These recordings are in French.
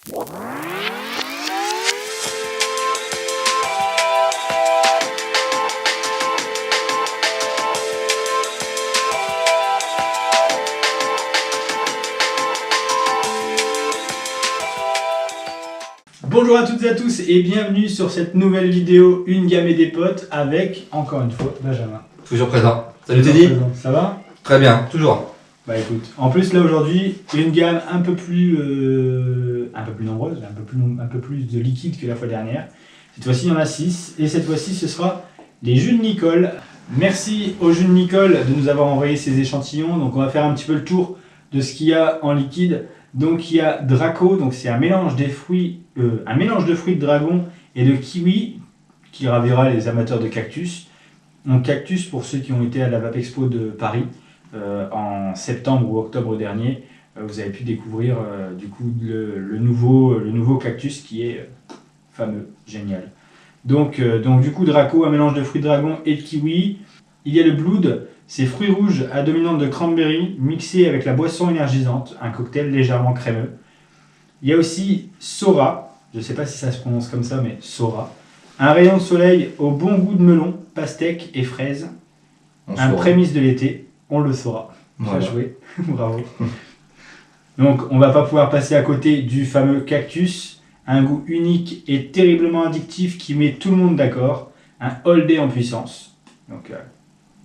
Bonjour à toutes et à tous et bienvenue sur cette nouvelle vidéo Une gamme et des potes avec, encore une fois, Benjamin. Toujours présent. Salut Teddy. Ça va? Très bien, toujours. Bah écoute, en plus là aujourd'hui, une gamme un peu plus nombreuse, un peu plus de liquide que la fois dernière. Cette fois-ci il y en a 6 et cette fois-ci ce sera les jus de Nicole. Merci aux jus de Nicole de nous avoir envoyé ces échantillons. Donc on va faire un petit peu le tour de ce qu'il y a en liquide. Donc il y a Draco, donc c'est un mélange de fruits de dragon et de kiwi qui ravira les amateurs de cactus. Donc cactus pour ceux qui ont été à la Vapexpo de Paris en septembre ou octobre dernier, vous avez pu découvrir du coup le nouveau cactus qui est fameux, génial. Donc du coup Draco, un mélange de fruits de dragon et de kiwi. Il y a le Blood. C'est fruits rouges à dominante de cranberry mixé avec la boisson énergisante, un cocktail légèrement crémeux. Il y a aussi Sora, je ne sais pas si ça se prononce comme ça, mais Sora. Un rayon de soleil au bon goût de melon, pastèque et fraise. Un prémisse de l'été, on le saura. Bien joué, bravo. Donc on va pas pouvoir passer à côté du fameux cactus, un goût unique et terriblement addictif qui met tout le monde d'accord. Un all day en puissance. Donc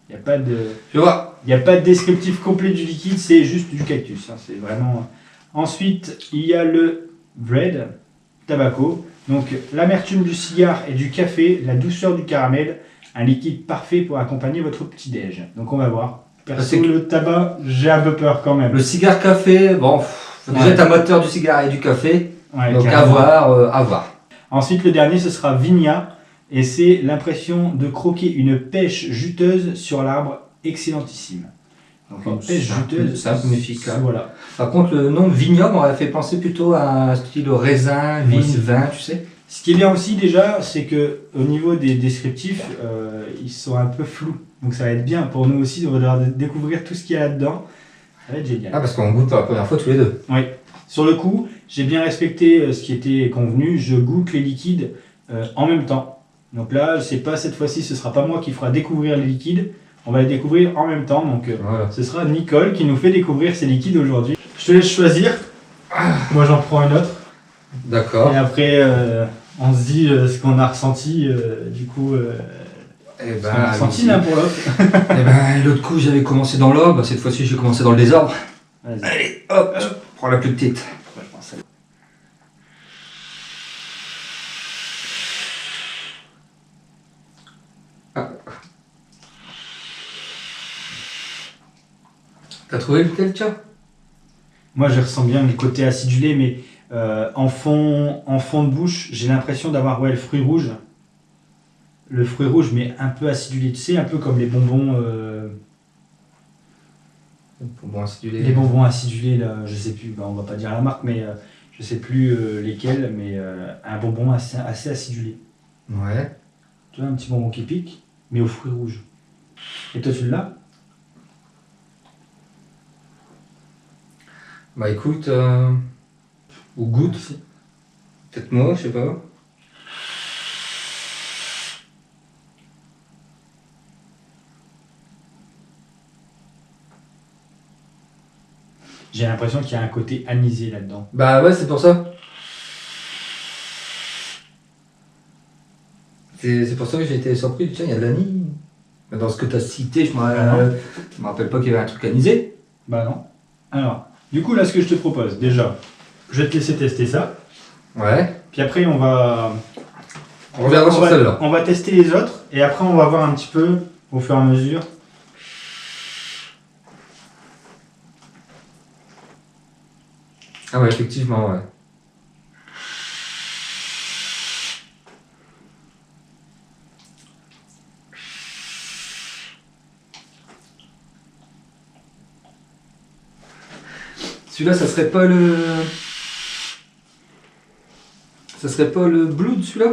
il n'y a pas de descriptif complet du liquide, c'est juste du cactus. Hein, c'est vraiment... Ensuite, il y a le Bread Tabaco. Donc l'amertume du cigare et du café, la douceur du caramel, un liquide parfait pour accompagner votre petit-déj. Donc on va voir. Perso, le tabac, j'ai un peu peur quand même. Le cigare café, bon, faut déjà être amateur du cigare et du café, ouais, donc à voir. Ensuite, le dernier, ce sera Vigna. Et c'est l'impression de croquer une pêche juteuse sur l'arbre, excellentissime. Donc une pêche juteuse, simple, efficace. Voilà. Par contre, le nom vignoble m'aurait fait penser plutôt à un style raisin, vigne, vin, tu sais. Ce qui est bien aussi déjà, c'est que au niveau des descriptifs, ils sont un peu flous. Donc ça va être bien pour nous aussi de découvrir tout ce qu'il y a là-dedans. Ça va être génial. Ah, parce qu'on goûte pour la première fois tous les deux. Oui. Sur le coup, j'ai bien respecté ce qui était convenu. Je goûte les liquides en même temps. Donc là, c'est pas cette fois-ci, ce sera pas moi qui fera découvrir les liquides, on va les découvrir en même temps. Donc voilà. Ce sera Nicole qui nous fait découvrir ces liquides aujourd'hui. Je te laisse choisir. Moi j'en prends une autre. D'accord. Et après, on se dit ce qu'on a ressenti du coup. Et on a ressenti l'un pour l'autre. Et ben l'autre coup j'avais commencé dans l'ordre, cette fois-ci j'ai commencé dans le désordre. Allez, hop, je prends la plus petite. T'as trouvé lequel, tiens? Moi, je ressens bien le côté acidulé, mais en fond de bouche, j'ai l'impression d'avoir le fruit rouge. Le fruit rouge, mais un peu acidulé. Tu sais, un peu comme les bonbons. Bonbons acidulés. Les bonbons acidulés, là, je sais plus. On va pas dire la marque, mais je sais plus lesquels, mais un bonbon assez acidulé. Ouais. Tu vois, un petit bonbon qui pique, mais au fruit rouge. Et toi, tu l'as? Bah écoute, ou goûte, peut-être moi, je sais pas. J'ai l'impression qu'il y a un côté anisé là-dedans. Bah ouais, c'est pour ça. C'est pour ça que j'ai été surpris, tiens, il y a de l'anis. Dans ce que tu as cité, je me rappelle pas qu'il y avait un truc anisé. Bah non. Alors... Du coup, là, ce que je te propose, déjà, je vais te laisser tester ça. Ouais. Puis après, on reviendra sur celle-là. On va tester les autres et après, on va voir un petit peu au fur et à mesure. Ah ouais, effectivement, ouais. Celui-là, ça serait pas le... Ça serait pas le Blood, celui-là?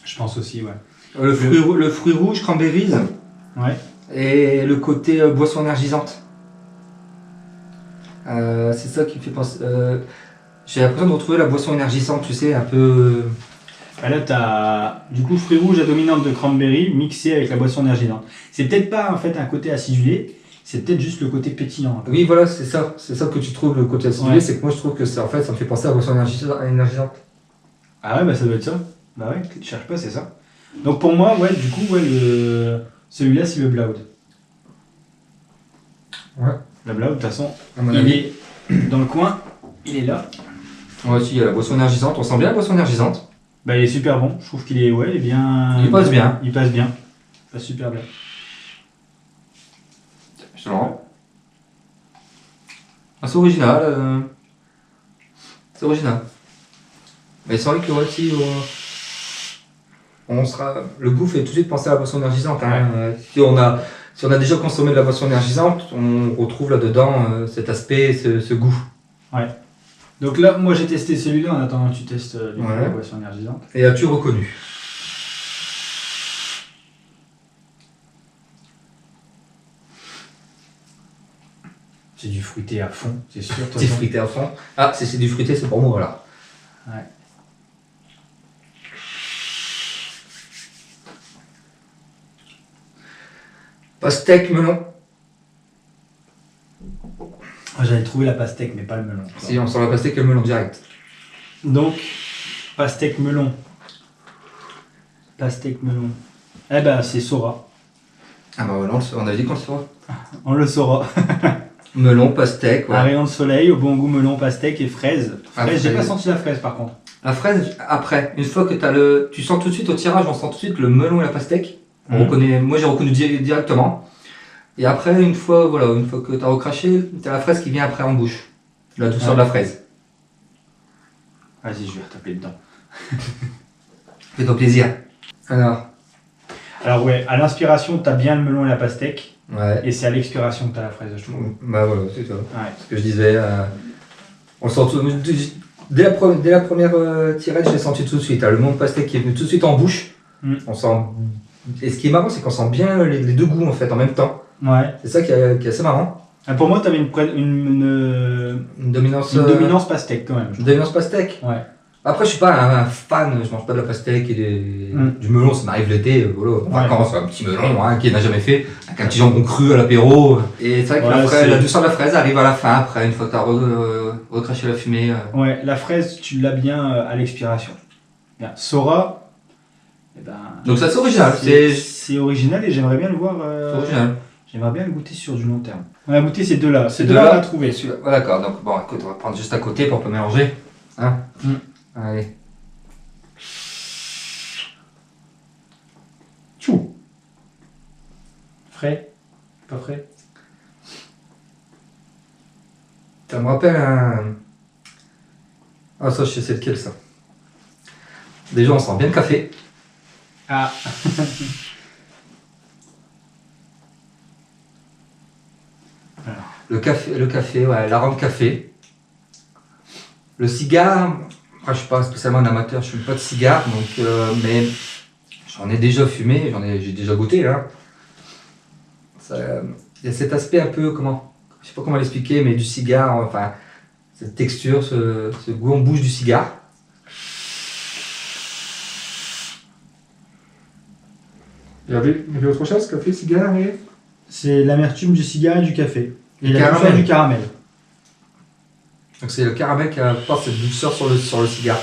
Je pense aussi, ouais. Le fruit rouge, cranberries. Ouais. Et le côté boisson énergisante. C'est ça qui me fait penser... J'ai l'impression de retrouver la boisson énergisante, tu sais, un peu. Ah, là, tu as du coup fruits rouges à dominante de cranberry mixé avec la boisson énergisante. C'est peut-être pas en fait un côté acidulé, c'est peut-être juste le côté pétillant. Oui, voilà, c'est ça que tu trouves le côté acidulé, Ouais. c'est que moi je trouve que en fait, ça me fait penser à la boisson énergisante. Ah ouais, bah ça doit être ça. Bah ouais, tu cherches pas, c'est ça. Donc pour moi, ouais, du coup, ouais, celui-là, c'est le Bloud. Ouais. Le Bloud, de toute façon, À mon il avis. est dans le coin, il est là. Ouais, si, il y a la boisson énergisante, on sent bien la boisson énergisante. Bah il est super bon, je trouve qu'il est, ouais, il est bien... Il passe bien. Il passe bien. Il passe super bien. Je te le rends. Ah, c'est original. C'est original. Mais c'est vrai que ouais, si, le goût fait tout de suite penser à la boisson énergisante. Hein. Si on a déjà consommé de la boisson énergisante, on retrouve là-dedans cet aspect, ce goût. Ouais. Donc là, moi j'ai testé celui-là en attendant que tu testes du coup, Ouais. la boisson énergisante. Et as-tu reconnu? C'est du fruité à fond, c'est sûr. de toute Petit façon. fruité à fond. Ah, c'est du fruité, c'est pour moi, voilà. Ouais. Pastèque, melon. Ah, j'avais trouvé la pastèque, mais pas le melon. Si, on sent la pastèque et le melon direct. Donc, pastèque melon. Pastèque melon. Eh ben, c'est Sora. Ah bah voilà, on avait dit qu'on le saura. On le saura. Melon, pastèque, Un ouais. rayon de soleil, au bon goût melon, pastèque et fraise. Ah, Fraise, j'ai fraise. pas senti la fraise par contre. La fraise, après, une fois que tu sens tout de suite au tirage, on sent tout de suite le melon et la pastèque. On Mhm. reconnaît, moi j'ai reconnu directement. Et après, une fois que tu as recraché, tu as la fraise qui vient après en bouche. La douceur Ouais. de la fraise. Vas-y, je vais retaper dedans. Fais-toi plaisir. Alors ouais, à l'inspiration, t'as bien le melon et la pastèque. Ouais. Et c'est à l'expiration que t'as la fraise, je trouve. Bah voilà, c'est ça. Ouais. Ce que je disais. On sent tout, dès la première tirette, je l'ai senti tout de suite. Hein, le melon de pastèque qui est venu tout de suite en bouche. Mm. On sent. Et ce qui est marrant, c'est qu'on sent bien les deux goûts en fait en même temps. Ouais. C'est ça qui est assez marrant. Pour moi, t'avais Une dominance. une dominance pastèque quand même. je Une dominance pastèque. trouve. Ouais. Après, je suis pas un fan, je mange pas de la pastèque et Mm. du melon, ça m'arrive l'été, voilà, en Ouais. vacances, un petit melon hein, qui n'a jamais fait, avec un petit jambon cru à l'apéro. Et c'est vrai que Ouais, c'est- la douceur de la fraise arrive à la fin, après, une fois que tu as recraché la fumée. Ouais, la fraise, tu l'as bien à l'expiration. Bien. Sora, eh ben, Donc ça, c'est original. c'est original et j'aimerais bien le voir. C'est original. J'aimerais bien le goûter sur du long terme. On a goûté ces deux-là. Ces Ces deux-là, deux-là, on a trouvé. Et celui-là. Ouais, d'accord, donc bon, écoute, on va prendre juste à côté pour pas mélanger. Hein Mm. Allez. Tchou. Frais. Pas frais. Ça me rappelle un. Ah, ça, je sais c'est lequel ça. Déjà, on sent bien le café. Ah. Le café, ouais, l'arôme café. Le cigare, moi, je suis pas spécialement un amateur, je fume pas de cigare, donc, mais j'en ai déjà fumé, j'ai déjà goûté. Hein. Il y a cet aspect un peu, je sais pas comment l'expliquer, mais du cigare, enfin, cette texture, ce goût en bouche du cigare. Il y avait autre chose, café, cigare et... C'est l'amertume du cigare et du café. Et la Caramel. douceur du caramel. Donc c'est le caramel qui apporte cette douceur sur le cigare.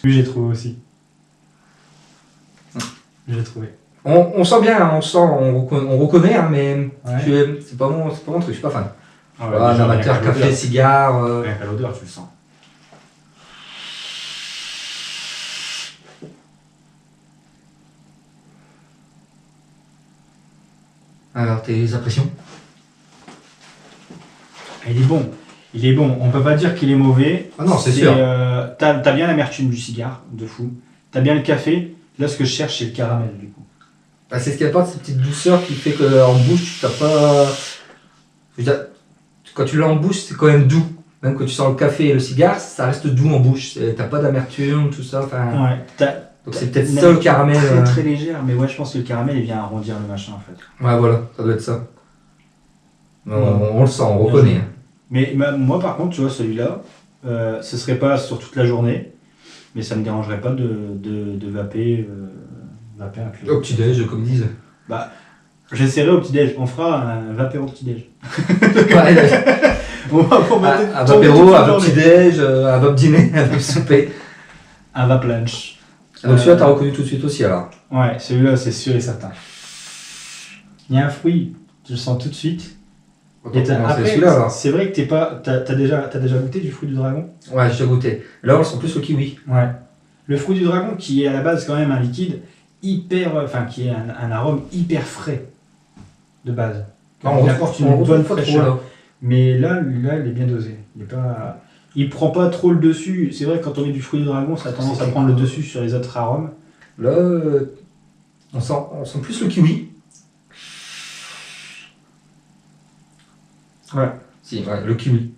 Lui, j'ai trouvé aussi. J'ai trouvé. On sent bien, hein, on reconnaît, hein, mais Ouais. c'est pas mon truc, je suis pas fan. Ah ouais, Voilà, un déjà, amateur rien qu'à café, l'odeur. cigare. Rien qu'à l'odeur, tu le sens. Alors tes impressions? Il est bon. Il est bon. On peut pas dire qu'il est mauvais. Ah non, c'est sûr. T'as bien l'amertume du cigare, de fou. T'as bien le café. Là, ce que je cherche, c'est le caramel, du coup. Bah, c'est ce qui apporte cette petite douceur qui fait qu'en bouche, tu t'as pas. Je veux dire, quand tu l'as en bouche, c'est quand même doux. Même quand tu sens le café et le cigare, ça reste doux en bouche. T'as pas d'amertume, tout ça. Enfin, Ouais. donc c'est peut-être Une ça le caramel. Très très légère, mais ouais, je pense que le caramel, il vient arrondir le machin, en fait. Ouais, voilà, ça doit être ça. Mais Ouais. on le sent, on reconnaît. Hein. Mais moi, par contre, tu vois, celui-là, ce serait pas sur toute la journée, mais ça me dérangerait pas de vaper, vaper un clou. Au petit-déj, comme ils disent. Bah, j'essaierai au petit-déj. On fera un vapeur au petit-déj. Ouais, On va pour mater un tourner toute apéro, la un journée. petit-déj, un vape dîner, un vape souper. Un vape lunch. Donc celui-là, t'as reconnu tout de suite aussi alors. Ouais, celui-là, c'est sûr et certain. Il y a un fruit, tu le sens tout de suite. Et C'est après, celui-là alors. c'est vrai que t'as déjà goûté du fruit du dragon? Ouais, j'ai déjà goûté. Là, on sent plus le kiwi. Ouais. Le fruit du dragon, qui est à la base quand même un liquide hyper, enfin qui est un arôme hyper frais de base. Non, Il apporte une bonne pas trop fraîcheur. là. Mais là, il est bien dosé. Il prend pas trop le dessus. C'est vrai que quand on met du fruit du dragon, ça a tendance à prendre le dessus sur les autres arômes. Là, on sent plus le kiwi. Ouais. Si, ouais, le kiwi.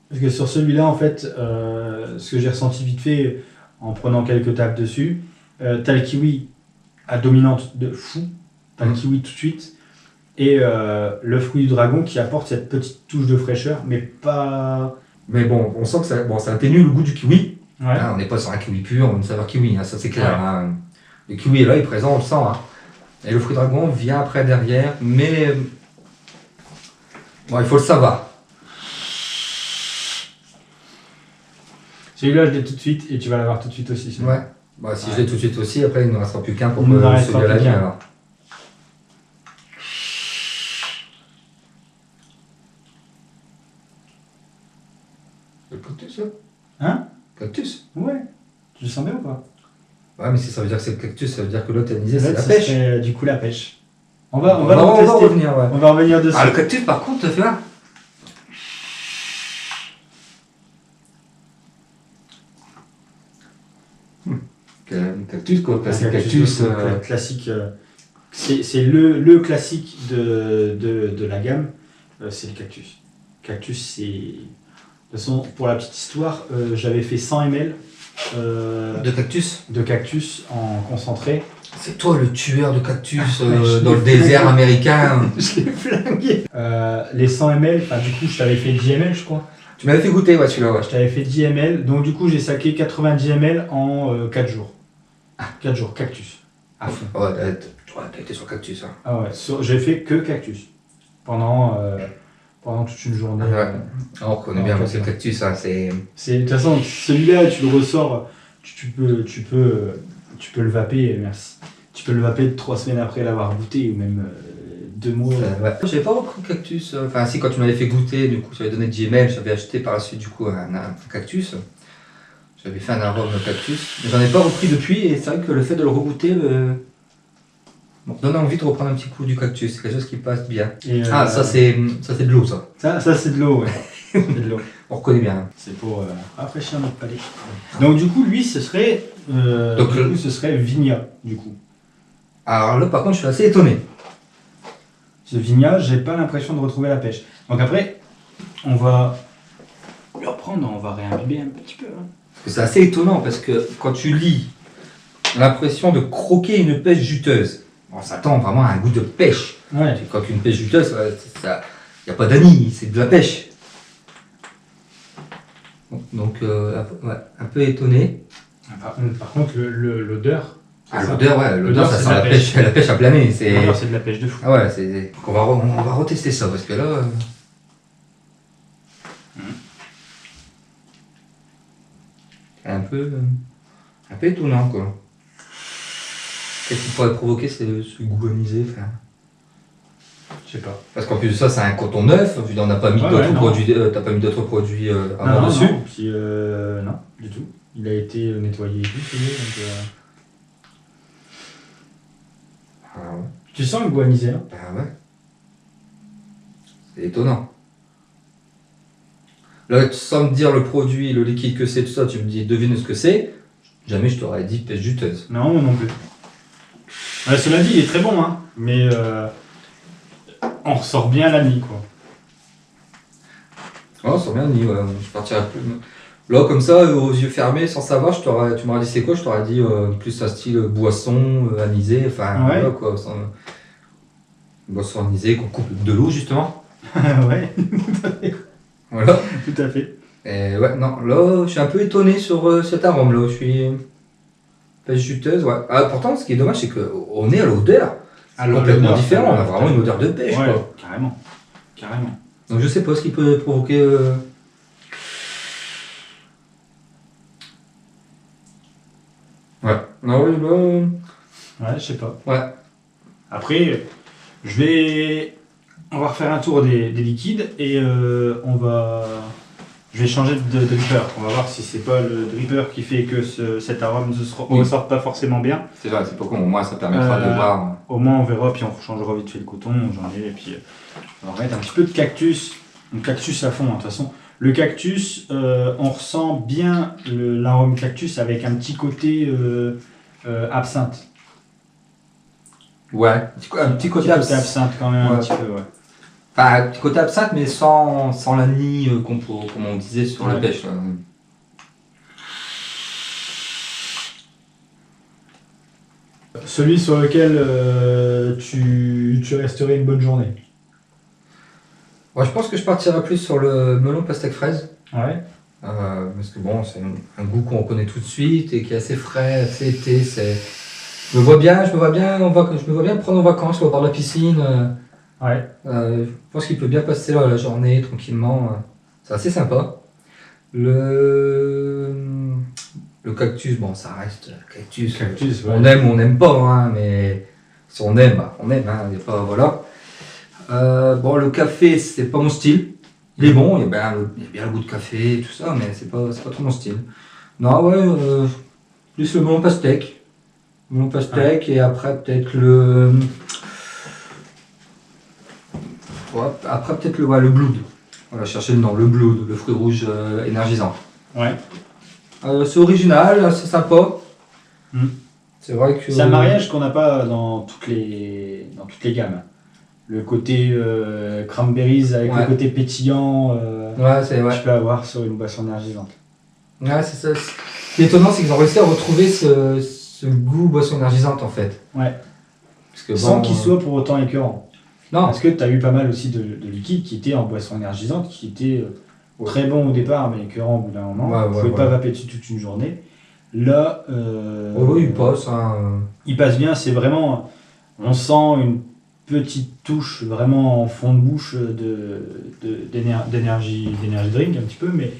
Parce que sur celui-là, en fait, ce que j'ai ressenti vite fait en prenant quelques tapes dessus, t'as le kiwi à dominante de fou. T'as le kiwi tout de suite. Et le fruit du dragon qui apporte cette petite touche de fraîcheur, mais pas. Mais bon, on sent que ça atténue le goût du kiwi. Ouais. Hein, on n'est pas sur un kiwi pur, une saveur kiwi, hein, ça c'est clair. Ouais. Hein. Le kiwi est là, il est présent, on le sent. Hein. Et le fruit dragon vient après derrière, mais bon, il faut le savoir. Celui-là, je l'ai tout de suite et tu vas l'avoir tout de suite aussi. celui-là. Ouais. Bah, si je l'ai tout de suite aussi, après il ne nous restera plus qu'un pour Il nous en celui restera à la plus vie qu'un. alors. C'est le cactus, ça Hein? Cactus. Ouais. Tu le sens bien ou pas? Ouais, mais si ça veut dire que c'est le cactus, ça veut dire que l'autre anisé, c'est Là, la ce pêche. serait, du coup, la pêche. On va On le va retester. revenir, ouais. On va revenir dessus. Ah, le cactus, par contre, tu vois. Cactus, quoi. C'est Cactus. classique. C'est le classique de la gamme. C'est le cactus. Cactus, c'est. De toute façon, pour la petite histoire, j'avais fait 100 ml De cactus. de cactus en concentré. C'est toi le tueur de cactus je dans l'ai le désert américain. Je l'ai flingué. Les 100 ml, enfin du coup, je t'avais fait 10 ml, je crois. Tu m'avais fait goûter, ouais, celui-là, ouais. Je t'avais fait 10 ml, donc du coup, j'ai saqué 90 ml en 4 jours. 4 jours, cactus. À fond. Ouais, t'as été sur cactus, hein. Ah ouais, j'ai fait que cactus. Pendant toute une journée. Ouais. On reconnaît Non, bien, cactus. c'est le cactus, hein, c'est. De toute façon, celui-là, tu le ressors, tu peux le vaper, merci. Tu peux le vaper 3 semaines après l'avoir goûté, ou même 2 mois. Ouais. J'avais pas repris le cactus. Enfin, si, quand tu m'avais fait goûter, du coup, j'avais donné 10 ml, j'avais acheté par la suite, du coup, un cactus. J'avais fait un arôme de cactus. Mais j'en ai pas repris depuis, et c'est vrai que le fait de le regoûter me donne envie de reprendre un petit coup du cactus. C'est quelque chose qui passe bien. Et, Ah, ça c'est de l'eau, ça. Ça c'est de l'eau, ouais. C'est de l'eau. On reconnaît bien. C'est pour rafraîchir notre palais. Donc du coup, lui, ce serait ce serait Vigna, du coup. Alors là, par contre, je suis assez étonné. Ce Vigna, j'ai pas l'impression de retrouver la pêche. Donc après, on va le reprendre, on va réimbiber un petit peu. Hein. Parce que c'est assez étonnant, parce que quand tu lis, on a l'impression de croquer une pêche juteuse. On s'attend vraiment à un goût de pêche. Ouais. Tu croques une pêche juteuse, il n'y a pas d'anis, c'est de la pêche. Donc, ouais, un peu étonné. Par contre, l'odeur. Ah, l'odeur, ouais, l'odeur, ça c'est sent de la pêche à plein nez. L'odeur, c'est de la pêche de fou. Ah ouais, donc on va retester ça, parce que là... C'est un peu étonnant, quoi. Qu'est-ce qui pourrait provoquer ce goût anisé, enfin... Je sais pas. Parce qu'en plus de ça, c'est un coton neuf, on n'a pas mis d'autres produits, t'as pas mis d'autres produits avant dessus. Non, puis, non, du tout. Il a été nettoyé et tout, donc, Ah ouais. Tu sens le goût anisé, hein? Ben ouais. C'est étonnant. Là, sans me dire le produit, le liquide que c'est, tout ça, tu me dis devine ce que c'est. Jamais je t'aurais dit pêche juteuse. Non, moi non plus. Cela dit, il est très bon, hein, mais on ressort bien la nuit, quoi. Oh, ça bien dit, ouais. Je partirais plus. Là, comme ça, aux yeux fermés, sans savoir, tu m'aurais dit c'est quoi, je t'aurais dit plus un style boisson, anisé, enfin, Ouais. voilà quoi. Boisson anisée qu'on coupe de l'eau, justement. Ouais. Voilà. Tout à fait. Et ouais, non, là, je suis un peu étonné sur cet arôme là. Je suis pêche juteuse, ouais. Ah, pourtant, ce qui est dommage, c'est qu'on est à l'odeur. C'est Alors, complètement l'odeur, différent. On a c'est- vraiment une odeur de pêche, Ouais, quoi. carrément. Carrément. Donc je sais pas ce qui peut provoquer. Ouais. Non, oui, Ouais, je sais pas. ouais. Après, on va refaire un tour des liquides et je vais changer de dripper. On va voir si c'est pas le dripper qui fait que cet arôme ne Oui. ressort pas forcément bien. C'est vrai, c'est pas con. Au moins, ça permettra de voir. Au moins, on verra, puis on changera vite fait le coton, j'en ai, et puis on va remettre un petit peu de cactus. Donc cactus à fond, hein, de toute façon. Le cactus, on ressent bien l'arôme cactus avec un petit côté absinthe. Ouais, un petit côté absinthe quand même, Ouais. un petit peu, ouais. Enfin, un petit côté absinthe, mais sans l'anis, comme on disait sur la Ouais. pêche. Là. Celui sur lequel tu resterais une bonne journée. Ouais, je pense que je partirai plus sur le melon pastèque fraise. Ouais. Parce que bon, c'est un goût qu'on connaît tout de suite et qui est assez frais, assez été. Je me vois bien prendre en vacances au bord de la piscine. Ouais. Je pense qu'il peut bien passer là, la journée tranquillement. C'est assez sympa. Le cactus, bon, ça reste cactus. Cactus, ouais. On aime ou on n'aime pas, hein, mais si on aime, bah, on aime. Hein, y a pas, voilà. Bon, le café, c'est pas mon style. Il est bon, il y a bien le goût de café et tout ça, mais c'est pas trop mon style. Non, ouais, plus le melon pastèque. Melon pastèque et après peut-être le. Ouais, après peut-être le blood. Voilà, chercher le nom, le blood, le fruit rouge énergisant. Ouais. C'est original, c'est sympa. Mm. C'est vrai que. C'est un mariage qu'on n'a pas dans toutes les gammes. Le côté cranberries avec Ouais. le côté pétillant Ouais, c'est que ouais. tu peux avoir sur une boisson énergisante. Ouais, c'est ça. Ce qui est étonnant, c'est qu'ils ont réussi à retrouver ce goût boisson énergisante en fait. Ouais. Parce que, Sans bon, qu'il soit pour autant écœurant. Non, Parce que tu as eu pas mal aussi de liquides qui étaient en boisson énergisante, qui étaient très bons au départ, mais écœurants au bout d'un moment. Ouais, Tu ouais, pouvais pas ouais. vaper dessus toute une journée. Là, oh, oui, il passe. Hein. il passe bien. C'est vraiment, on sent une petite touche vraiment en fond de bouche d'énergie drink un petit peu, mais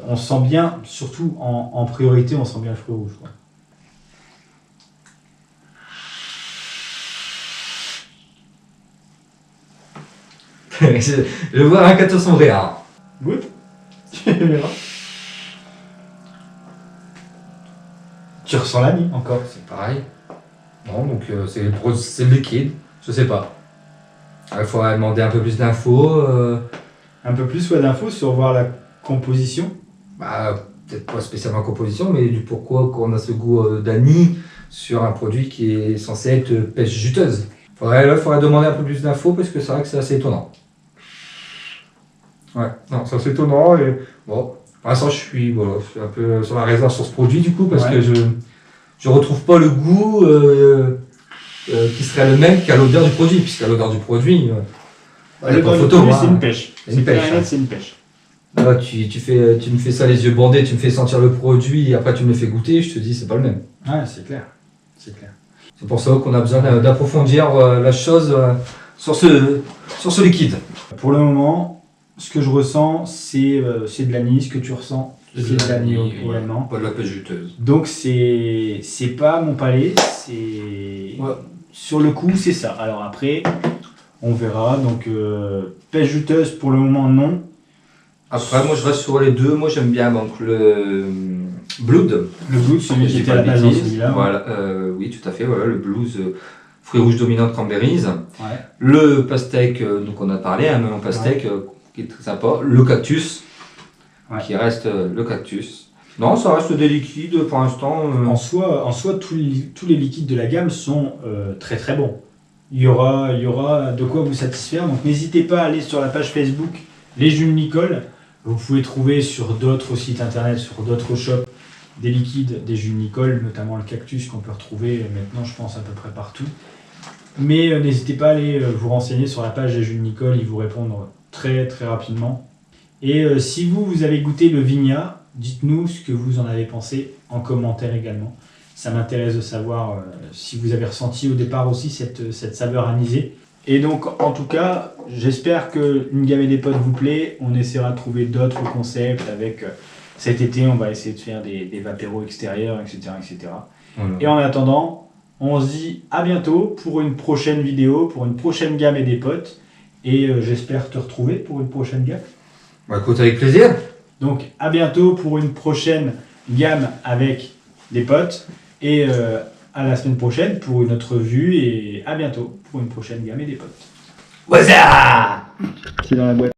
on sent bien, surtout en priorité, on sent bien le fruit rouge, quoi. Je vois un cateau sombré. Hein. Good. Tu verras. Tu ressens l'ami encore. C'est pareil. Non, donc c'est le liquide. Je sais pas. Il faudrait demander un peu plus d'infos. Un peu plus d'infos sur voir la composition. Bah, peut-être pas spécialement composition, mais du pourquoi qu'on a ce goût d'anis sur un produit qui est censé être pêche juteuse. Faudrait demander un peu plus d'infos parce que c'est vrai que c'est assez étonnant. Ouais, non, c'est assez étonnant et bon, pour l'instant je suis un peu sur la réserve sur ce produit du coup parce Ouais. que je retrouve pas le goût qui serait le même qu'à l'odeur du produit, puisqu'à l'odeur du produit, il y a Le pas produit, photo. Hein. c'est une pêche. C'est une pêche, clair et net, hein. c'est une pêche. Là, tu me fais ça les yeux bandés, tu me fais sentir le produit et après tu me le fais goûter, je te dis c'est pas le même. Ouais, c'est clair. C'est clair. C'est pour ça qu'on a besoin d'approfondir la chose sur ce liquide. Pour le moment, ce que je ressens, c'est de l'anis. Ce que tu ressens, c'est de l'anis également. Pas de la pêche juteuse. Donc c'est pas mon palais, c'est Ouais. sur le coup c'est ça. Alors après on verra. Donc pêche juteuse pour le moment non. Après, moi je reste sur les deux. Moi j'aime bien donc le Blood. Le goût, celui Je qui dis était pas à la de base dans bêtises. celui-là. Voilà, oui, tout à fait. Voilà, le blues, fruits rouges dominants cranberries. Ouais. Le pastèque, donc on a parlé, un melon pastèque qui est très sympa. Le cactus, Ouais. qui reste le cactus. Non, ça reste des liquides pour l'instant. En soi, tous les liquides de la gamme sont très très bons. Il y aura de quoi vous satisfaire. Donc n'hésitez pas à aller sur la page Facebook Les Jules Nicole. Vous pouvez trouver sur d'autres sites internet, sur d'autres shops, des liquides des Jules Nicole, notamment le cactus qu'on peut retrouver maintenant, je pense, à peu près partout. Mais n'hésitez pas à aller vous renseigner sur la page des Jules Nicole, ils vous répondent très très rapidement. Et si vous avez goûté le Vigna, dites-nous ce que vous en avez pensé en commentaire également. Ça m'intéresse de savoir si vous avez ressenti au départ aussi cette saveur anisée. Et donc, en tout cas, j'espère que Une gamme et des potes vous plaît. On essaiera de trouver d'autres concepts avec cet été. On va essayer de faire des apéros extérieurs, etc., etc. Voilà. Et en attendant, on se dit à bientôt pour une prochaine vidéo, pour une prochaine gamme et des potes. Et j'espère te retrouver pour une prochaine gamme. Bah écoute, avec plaisir. Donc, à bientôt pour une prochaine gamme avec des potes. Et à la semaine prochaine pour une autre vue. Et à bientôt pour une prochaine gamme et des potes. What's up? C'est dans la boîte.